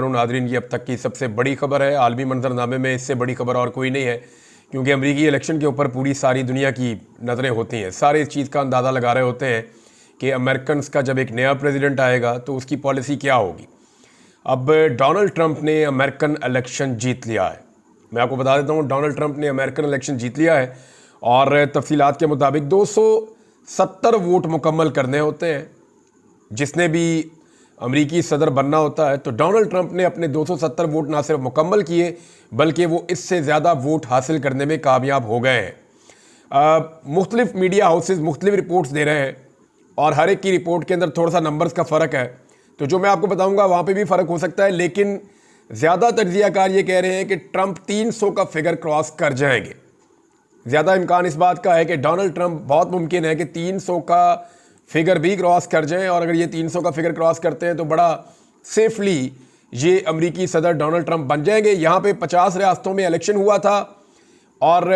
Nadreen, ये अब तक की सबसे बड़ी खबर है। आलमी मंजरनामे में इससे बड़ी खबर और कोई नहीं है, क्योंकि अमरीकी इलेक्शन के ऊपर पूरी सारी दुनिया की नज़रें होती हैं। सारे इस चीज़ का अंदाज़ा लगा रहे होते हैं कि अमेरिकन का जब एक नया प्रेसिडेंट आएगा तो उसकी पॉलिसी क्या होगी। अब डोनाल्ड ट्रंप ने अमेरिकन इलेक्शन जीत लिया है। मैं आपको बता देता हूँ, डोनाल्ड ट्रंप ने अमेरिकन इलेक्शन जीत लिया है और तफसीलात के मुताबिक 270 वोट मुकम्मल करने होते हैं। जिसने भी अमरीकी सदर बनना होता है तो डोनाल्ड ट्रंप ने अपने 270 वोट ना सिर्फ मुकम्मल किए बल्कि वो इससे ज़्यादा वोट हासिल करने में कामयाब हो गए हैं। मुख्तलिफ मीडिया हाउसेज मुख्तलिफ रिपोर्ट्स दे रहे हैं और हर एक की रिपोर्ट के अंदर थोड़ा सा नंबर्स का फ़र्क है, तो जो मैं आपको बताऊंगा वहाँ पे भी फ़र्क हो सकता है। लेकिन ज़्यादा तज्ज़ियाकार ये कह रहे हैं कि ट्रंप 300 का फिगर क्रॉस कर जाएंगे। ज़्यादा इम्कान इस बात का है कि डोनाल्ड ट्रंप बहुत मुमकिन है कि 300 का फिगर भी क्रॉस कर जाएं, और अगर ये 300 का फिगर क्रॉस करते हैं तो बड़ा सेफली ये अमरीकी सदर डोनाल्ड ट्रंप बन जाएंगे। यहाँ पे 50 रियासतों में इलेक्शन हुआ था और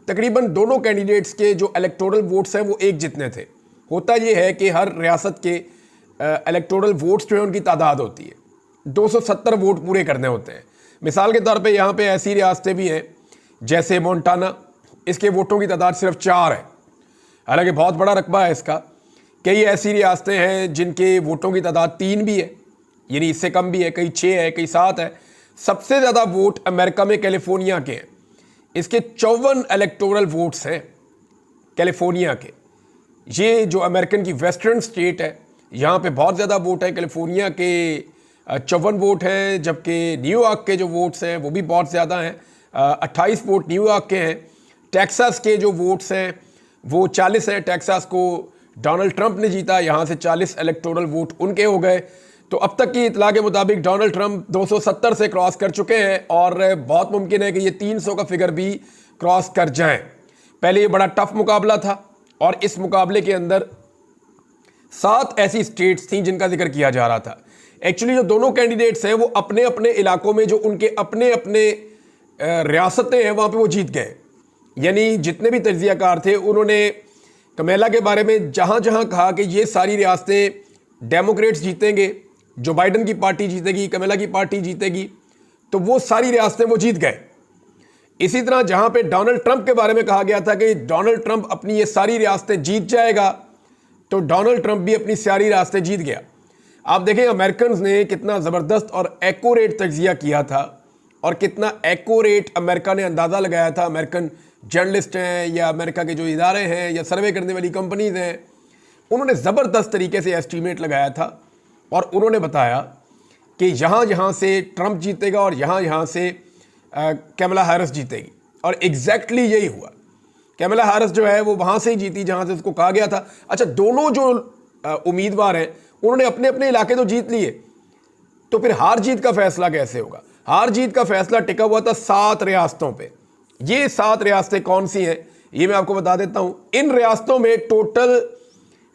तकरीबन दोनों कैंडिडेट्स के जो इलेक्टोरल वोट्स हैं वो एक जितने थे। होता ये है कि हर रियासत के इलेक्टोरल वोट्स जो है उनकी तादाद होती है, 270 वोट पूरे करने होते हैं। मिसाल के तौर पे यहाँ पे ऐसी रियासतें भी हैं जैसे मोंटाना, इसके वोटों की तादाद सिर्फ 4 है, हालांकि बहुत बड़ा रकबा है इसका। कई ऐसी रियासतें हैं जिनके वोटों की तादाद 3 भी है, यानी इससे कम भी है, कई 6 है, कई 7 है। सबसे ज़्यादा वोट अमेरिका में कैलिफोर्निया के हैं, इसके 54 इलेक्टोरल वोट्स हैं कैलिफोर्निया के। ये जो अमेरिकन की वेस्टर्न स्टेट है यहाँ पे बहुत ज़्यादा वोट है। कैलिफोर्निया के 54 वोट हैं, जबकि न्यूयॉर्क के जो वोट्स हैं वो भी बहुत ज़्यादा हैं, 28 वोट न्यूयॉर्क के हैं। टेक्सास के जो वोट्स हैं वो 40 हैं, टेक्सास को डोनाल्ड ट्रंप ने जीता, यहाँ से 40 इलेक्टोरल वोट उनके हो गए। तो अब तक की इतला के मुताबिक डोनाल्ड ट्रंप 270 से क्रॉस कर चुके हैं और बहुत मुमकिन है कि ये 300 का फिगर भी क्रॉस कर जाएं। पहले ये बड़ा टफ मुकाबला था और इस मुकाबले के अंदर 7 ऐसी स्टेट्स थी जिनका जिक्र किया जा रहा था। एक्चुअली जो दोनों कैंडिडेट्स हैं वो अपने अपने इलाकों में जो उनके अपने अपने रियासतें हैं वहाँ पर वो जीत गए। यानी जितने भी तज्ज़ियाकार थे उन्होंने कमेला के बारे में जहाँ जहाँ कहा कि ये सारी रियासतें डेमोक्रेट्स जीतेंगे, जो बाइडन की पार्टी जीतेगी, कमेला की पार्टी जीतेगी, तो वो सारी रियासतें वो जीत गए। इसी तरह जहाँ पे डोनाल्ड ट्रंप के बारे में कहा गया था कि डोनाल्ड ट्रंप अपनी ये सारी रियासतें जीत जाएगा, तो डोनाल्ड ट्रंप भी अपनी सारी रियासतें जीत गया। आप देखें अमेरिकन ने कितना ज़बरदस्त और एक्यूरेट तज्ज़िया किया था और कितना एक्यूरेट अमेरिका ने अंदाज़ा लगाया था। अमेरिकन जर्नलिस्ट हैं या अमेरिका के जो इदारे हैं या सर्वे करने वाली कंपनीज हैं, उन्होंने ज़बरदस्त तरीके से एस्टीमेट लगाया था और उन्होंने बताया कि यहाँ यहाँ से ट्रंप जीतेगा और यहाँ यहाँ से कैमला हैरिस जीतेगी, और एग्जैक्टली यही हुआ। कैमला हैरिस जो है वो वहाँ से ही जीती जहाँ से उसको कहा गया था। अच्छा, दोनों जो उम्मीदवार हैं उन्होंने अपने अपने इलाके तो जीत लिए, तो फिर हार जीत का फैसला कैसे होगा? हार जीत का फैसला टिका हुआ था 7 रियासतों पे। ये 7 रियासतें कौन सी हैं ये मैं आपको बता देता हूं। इन रियासतों में टोटल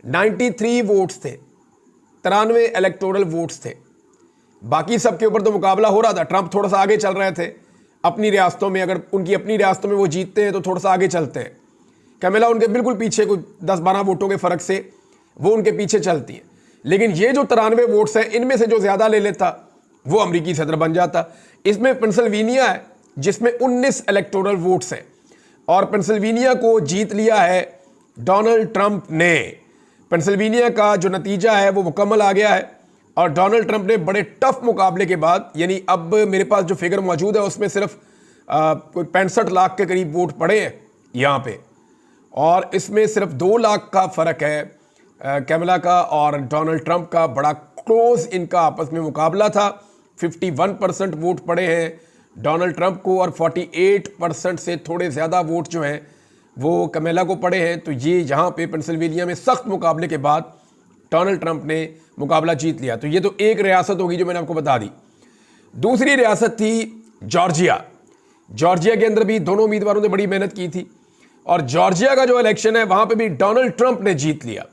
93 वोट्स थे, 93 इलेक्टोरल वोट्स थे। बाकी सबके ऊपर तो मुकाबला हो रहा था, ट्रंप थोड़ा सा आगे चल रहे थे अपनी रियासतों में। अगर उनकी अपनी रियासतों में वो जीतते हैं तो थोड़ा सा आगे चलते हैं। कैमला उनके बिल्कुल पीछे, कुछ 10-12 वोटों के फर्क से वो उनके पीछे चलती है। लेकिन ये जो 93 वोट्स हैं इनमें से जो ज़्यादा ले लेता वो अमरीकी सदर बन जाता। इसमें पेंसिल्वेनिया है जिसमें 19 इलेक्टोरल वोट्स हैं और पेंसिल्वेनिया को जीत लिया है डोनाल्ड ट्रंप ने। पेंसिल्वेनिया का जो नतीजा है वो मुकम्मल आ गया है और डोनाल्ड ट्रंप ने बड़े टफ मुकाबले के बाद, यानी अब मेरे पास जो फिगर मौजूद है उसमें सिर्फ कोई 65 लाख के करीब वोट पड़े हैं यहाँ पे, और इसमें सिर्फ 2 लाख का फ़र्क है कैमला का और डोनाल्ड ट्रंप का। बड़ा क्लोज इनका आपस में मुकाबला था। 51% वोट पड़े हैं डोनाल्ड ट्रंप को और 48% से थोड़े ज़्यादा वोट जो हैं वो कैमला को पड़े हैं। तो ये यहाँ पे पेंसिल्वेनिया में सख्त मुकाबले के बाद डोनाल्ड ट्रंप ने मुकाबला जीत लिया। तो ये तो एक रियासत होगी जो मैंने आपको बता दी। दूसरी रियासत थी जॉर्जिया। जॉर्जिया के अंदर भी दोनों उम्मीदवारों ने बड़ी मेहनत की थी और जॉर्जिया का जो इलेक्शन है वहाँ पे भी डोनाल्ड ट्रंप ने जीत लिया।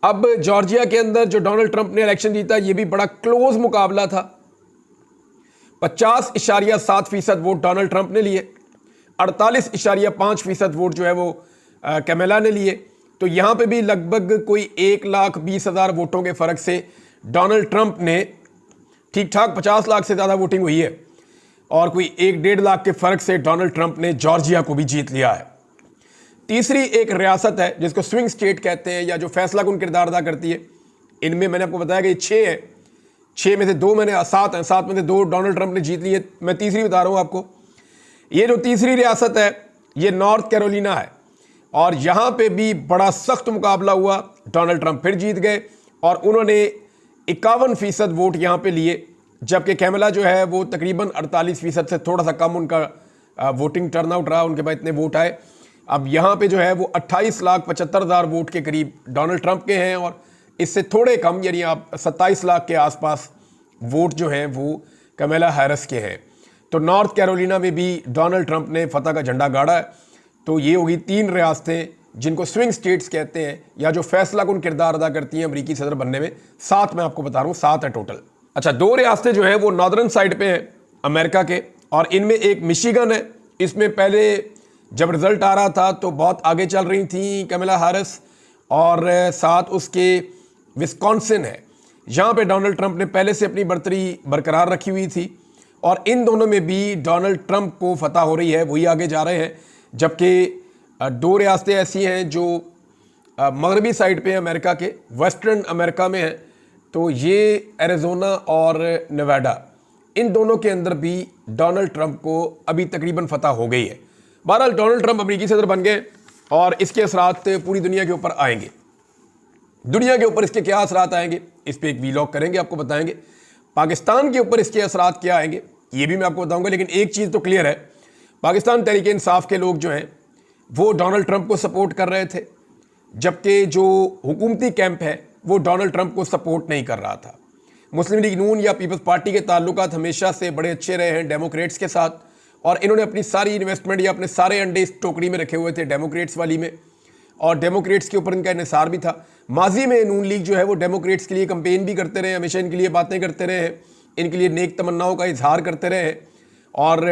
अब जॉर्जिया के अंदर जो डोनाल्ड ट्रंप ने इलेक्शन जीता ये भी बड़ा क्लोज मुकाबला था। 50.7% वोट डोनाल्ड ट्रंप ने लिए, 48.5% वोट जो है वो कैमला ने लिए। तो यहाँ पे भी लगभग कोई 1,20,000 वोटों के फ़र्क से डोनाल्ड ट्रंप ने ठीक ठाक 50 लाख से ज़्यादा वोटिंग हुई है और कोई 1-1.5 लाख के फर्क से डोनाल्ड ट्रंप ने जॉर्जिया को भी जीत लिया है। तीसरी एक रियासत है जिसको स्विंग स्टेट कहते हैं या जो फैसला कुन किरदार अदा करती है। इनमें मैंने आपको बताया कि 6 है, 6 में से 2 मैंने 7 हैं, 7 में से 2 डोनाल्ड ट्रंप ने जीत लिए। मैं तीसरी बता रहा हूँ आपको। ये जो तीसरी रियासत है ये नॉर्थ कैरोलिना है और यहाँ पे भी बड़ा सख्त मुकाबला हुआ। डोनाल्ड ट्रंप फिर जीत गए और उन्होंने 51% वोट यहाँ पे लिए, जबकि कैमला जो है वो तकरीबन 48% से थोड़ा सा कम उनका वोटिंग टर्नआउट रहा, उनके पास इतने वोट आए। अब यहाँ पे जो है वो 28,75,000 वोट के करीब डोनाल्ड ट्रंप के हैं और इससे थोड़े कम यानी आप 27 लाख के आसपास वोट जो हैं वो कमला हैरिस के हैं। तो नॉर्थ कैरोलिना में भी डोनाल्ड ट्रंप ने फतह का झंडा गाड़ा है। तो ये होगी 3 रियासतें जिनको स्विंग स्टेट्स कहते हैं या जो फैसला कुन किरदार अदा करती हैं अमेरिकी सदर बनने में। 7 मैं आपको बता रहा हूँ, 7 है टोटल। अच्छा, 2 रियासतें जो हैं वो नॉर्दर्न साइड पे हैं अमेरिका के और इनमें एक मिशिगन है। इसमें पहले जब रिजल्ट आ रहा था तो बहुत आगे चल रही थी कमला हैरिस और साथ उसके विस्कॉन्सिन है, यहाँ पे डोनाल्ड ट्रंप ने पहले से अपनी बढ़तरी बरकरार रखी हुई थी और इन दोनों में भी डोनाल्ड ट्रंप को फतह हो रही है, वही आगे जा रहे हैं। जबकि 2 रियासतें ऐसी हैं जो मगरबी साइड पे अमेरिका के वेस्टर्न अमेरिका में है, तो ये एरिजोना और नेवाडा, इन दोनों के अंदर भी डोनाल्ड ट्रंप को अभी तकरीबन फतह हो गई है। बहरहाल डोनाल्ड ट्रंप अमेरिकी सदर बन गए और इसके असरात पूरी दुनिया के ऊपर आएंगे। दुनिया के ऊपर इसके क्या असरात आएंगे इस पर एक वीलॉग करेंगे, आपको बताएंगे। पाकिस्तान के ऊपर इसके असरात क्या आएंगे ये भी मैं आपको बताऊंगा। लेकिन एक चीज़ तो क्लियर है, पाकिस्तान तहरीक इंसाफ के लोग जो हैं वो डोनाल्ड ट्रंप को सपोर्ट कर रहे थे, जबकि जो हुकूमती कैंप है वो डोनाल्ड ट्रंप को सपोर्ट नहीं कर रहा था। मुस्लिम लीग नून या पीपल्स पार्टी के ताल्लुकात हमेशा से बड़े अच्छे रहे हैं डेमोक्रेट्स के साथ और इन्होंने अपनी सारी इन्वेस्टमेंट या अपने सारे अंडे इस टोकरी में रखे हुए थे डेमोक्रेट्स वाली में और डेमोक्रेट्स के ऊपर इनका इन्हिसार भी था। माजी में नून लीग जो है वो डेमोक्रेट्स के लिए कंपेन भी करते रहे, हमेशा इनके लिए बातें करते रहे हैं, इनके लिए नेक तमन्नाओं का इजहार करते रहे हैं और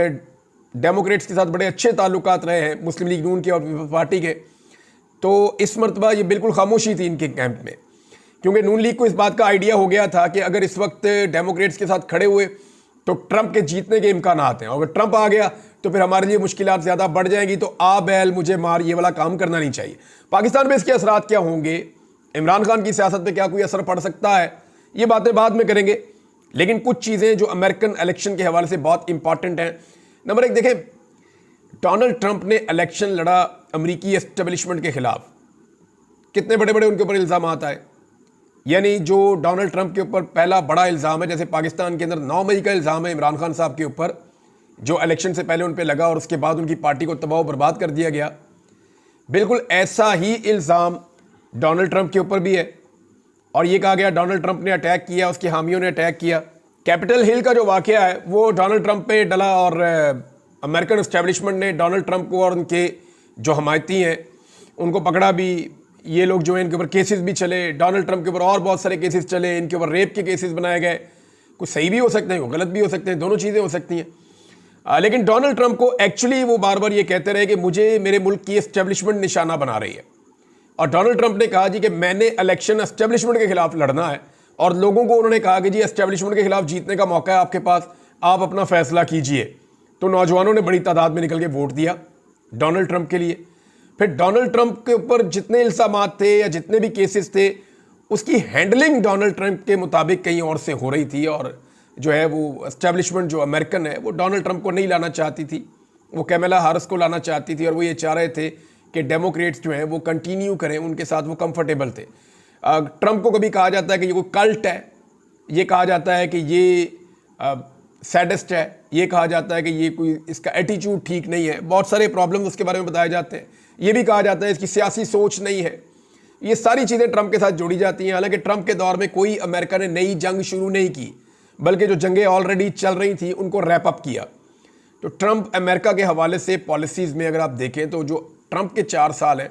डेमोक्रेट्स के साथ बड़े अच्छे ताल्लुकात रहे हैं मुस्लिम लीग नून के और पीपल्स पार्टी के। तो इस मरतबा ये बिल्कुल खामोशी थी इनके कैंप में, क्योंकि नून लीग को इस बात का आइडिया हो गया था कि अगर इस वक्त डेमोक्रेट्स के साथ खड़े हुए तो ट्रंप के जीतने के इम्कान हैं और अगर ट्रंप आ गया तो फिर हमारे लिए मुश्किलात ज़्यादा बढ़ जाएंगी। तो आ बैल मुझे मार ये वाला काम करना नहीं चाहिए। पाकिस्तान में इसके असरात क्या होंगे, इमरान खान की सियासत पे क्या कोई असर पड़ सकता है, ये बातें बाद में करेंगे। लेकिन कुछ चीज़ें जो अमेरिकन इलेक्शन के हवाले से बहुत इंपॉर्टेंट हैं। नंबर 1 देखें, डोनाल्ड ट्रंप ने इलेक्शन लड़ा अमेरिकी एस्टेब्लिशमेंट के खिलाफ। कितने बड़े बड़े उनके ऊपर इल्ज़ाम आए, यानी जो डोनाल्ड ट्रंप के ऊपर पहला बड़ा इल्ज़ाम है, जैसे पाकिस्तान के अंदर 9 मई का इल्ज़ाम है इमरान खान साहब के ऊपर जो इलेक्शन से पहले उन पे लगा और उसके बाद उनकी पार्टी को तबाह बर्बाद कर दिया गया। बिल्कुल ऐसा ही इल्ज़ाम डोनाल्ड ट्रंप के ऊपर भी है और ये कहा गया डोनाल्ड ट्रंप ने अटैक किया, उसके हामियों ने अटैक किया। कैपिटल हिल का जो वाक़या है वो डोनाल्ड ट्रंप पे डला और अमेरिकन एस्टेब्लिशमेंट ने डोनाल्ड ट्रंप को और उनके जो हमायती हैं उनको पकड़ा भी। ये लोग जो है इनके ऊपर केसेस भी चले, डोनाल्ड ट्रंप के ऊपर और बहुत सारे केसेस चले, इनके ऊपर रेप के केसेस बनाए गए। कुछ सही भी हो सकते हैं, गलत भी हो सकते हैं, दोनों चीज़ें हो सकती हैं। लेकिन डोनाल्ड ट्रंप को एक्चुअली वो बार बार ये कहते रहे कि मुझे मेरे मुल्क की एस्टेब्लिशमेंट निशाना बना रही है और डोनाल्ड ट्रंप ने कहा जी कि मैंने इलेक्शन एस्टेब्लिशमेंट के खिलाफ लड़ना है और लोगों को उन्होंने कहा कि जी एस्टेब्लिशमेंट के खिलाफ जीतने का मौका है आपके पास, आप अपना फैसला कीजिए। तो नौजवानों ने बड़ी तादाद में निकल के वोट दिया डोनाल्ड ट्रंप के लिए। फिर डोनाल्ड ट्रंप के ऊपर जितने इल्ज़ामात थे या जितने भी केसेस थे उसकी हैंडलिंग डोनाल्ड ट्रंप के मुताबिक कहीं और से हो रही थी और जो है वो एस्टेब्लिशमेंट जो अमेरिकन है वो डोनाल्ड ट्रंप को नहीं लाना चाहती थी, वो कैमला हैरिस को लाना चाहती थी और वो ये चाह रहे थे कि डेमोक्रेट्स जो हैं वो कंटिन्यू करें, उनके साथ वो कंफर्टेबल थे। ट्रंप को कभी कहा जाता है कि ये कोई कल्ट है, ये कहा जाता है कि ये सैडिस्ट है, ये कहा जाता है कि ये कोई इसका एटीट्यूड ठीक नहीं है, बहुत सारे प्रॉब्लम उसके बारे में बताए जाते हैं। ये भी कहा जाता है इसकी सियासी सोच नहीं है। ये सारी चीज़ें ट्रंप के साथ जोड़ी जाती हैं। हालांकि ट्रंप के दौर में कोई अमेरिका ने नई जंग शुरू नहीं की, बल्कि जो जंगें ऑलरेडी चल रही थी उनको रैप अप किया। तो ट्रंप अमेरिका के हवाले से पॉलिसीज़ में अगर आप देखें तो जो ट्रंप के 4 साल हैं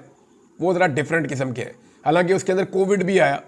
वो ज़रा डिफरेंट किस्म के हैं। हालांकि उसके अंदर कोविड भी आया